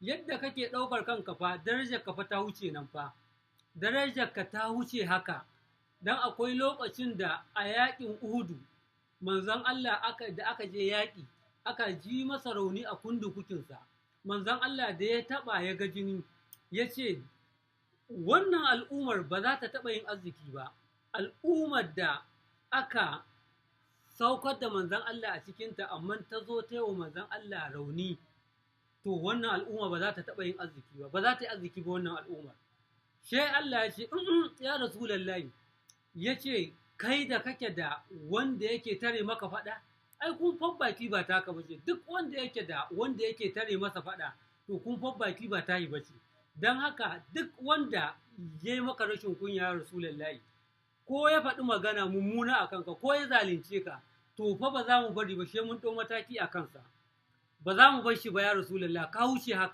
yadda kake ɗaukar kanka fa darajar ka fa ta wuce nan fa, darajar ka ta wuce haka. Dan akwai lokacin da a yaƙin Uhudu manzon Allah da aka je yaƙi aka ji masa rauni a kundukukinsa, manzon Allah da ya taɓa ya ga jini ya ce wannan al'ummar ba za ta taɓa yin arziki ba, al'ummar da aka saukar da manzon Allah a cikinta amma ta zo ta yi wa manzon Allah rauni, to wannan al'umma ba za ta taɓa yin arziki ba, ba za ta yi arziki ba wannan al'ummar. Sai Allah ya ce ya Rasulallahi, ya ce kai da kake da wanda yake tare maka faɗa, ai kun baki ba taka bace, duk wanda yake da wanda yake tare masa faɗa to kun baki ba tayi bace. Don haka duk wanda ya yi maka rashin kunya ya Rasulallahi, ko ya faɗi magana mummuna a kanka ko ya zalunce ka, to fa ba za mu bari ba sai mun ɗau mataki a kansa, ba za mu bar shi ba ya Rasulallahi, ka wuce haka.